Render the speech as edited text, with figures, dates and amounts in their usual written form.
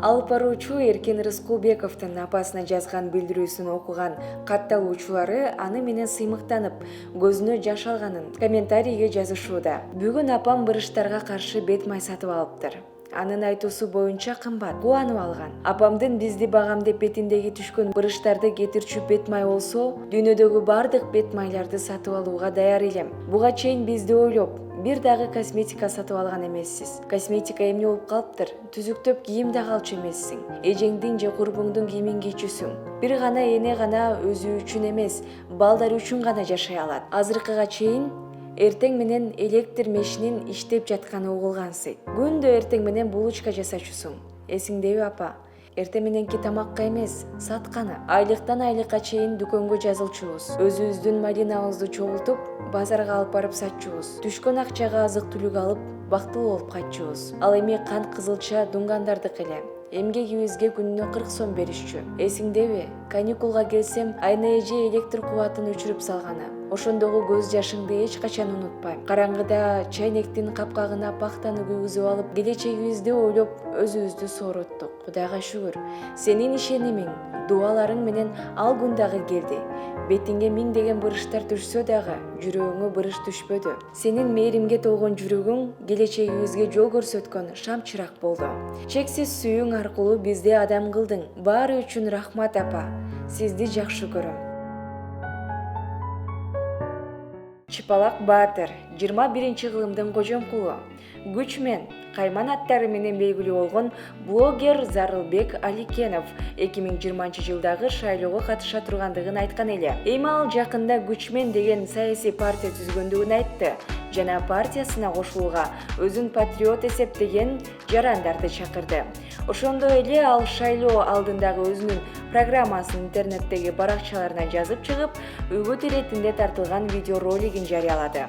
Алып баруучу Эркен Рыскулбековдун апасына жазган билдирүүсүн окуган катталуучулары аны менен сыймыктанып, көзүнө жаш алганын комментарийге жазышууда. Бүгүн апам бырыштарга каршы бет май сатып алыптыр. Анын айтуусу боюнча кымбат. Кубанып алган. Апамдын бизди багам деп бетиндеги түшкөн бырыштарды кетирчү бет май болсо, дүйнөдөгү бардык бет майларды сатып алууга даяр элем. Буга чейин бизди ойлоп, бир дагы косметика сатып алган эмессиз. Косметика эмне болуп калыптыр? Түзүктөп кийим да алчу эмессиң. Эжеңдин же курбуңдун кийимин кийчүсүң. Бир гана эне гана өзү үчүн эмес, балдары үчүн гана жашай алат. Азыркыга чейин эртең менен электр мешинин иштеп жатканы угулгансың. Күндө эртең менен булочка жасачусуң. Эсиңдеби апа? Эртең мененки тамакка эмес, сатканы. Айлыктан айлыкка чейин дүкөнгө жазылчубуз. Өзүбүздүн малинабызды чогултуп, базарга алып барып сатчубуз. Түшкөн акчага азык-түлүк алып, бактылуу болуп кайтчубуз. Ал эми кант кызылча дунгандардык эле. Эмгегибизге күнүнө 40 сом беришчү. Эсиңдеби? Каникулга келсем, айна эже электр кубатын өчүрүп салганы. Ошондогу көз жашыңды эч качан унутпайм. Караңгыда чайнектин капкагына пахтаны күйгүзүп алып, келечегибизди ойлоп өзүбүздү сооруттук. Кудайга шүгүр. Сенин ишенимиң, дуаларың менен ал күн дагы келди. Бетиңе миңдеген бырыштар түшсө дагы, жүрөгүңө бырыш түшпөдү. Сенин мээримге толгон жүрөгүң келечегибизге жол көрсөткөн шам чырак болду. Чексиз сүйүүң аркылуу бизди адам кылдың. Баары үчүн рахмат апа. Сизди жакшы көрөм. Чыпалак Баатыр, 21-кылымдын кожомкулу. Күчмен, кайман аттары менен белгилүү болгон блогер Зарылбек Аликенов 2020-жылдагы шайлоого катыша тургандыгын айткан эле. Эми ал жакында Күчмен деген саясий партия түзгөндүгүн айтты жана партиясына кошулууга өзүн патриот эсептеген жарандарды чакырды. Ошондой эле ал шайлоо алдындагы өзүнүн программасын интернеттеги баракчаларына жазып чыгып, үгүт иретинде тартылган видеоролигин жарыялады.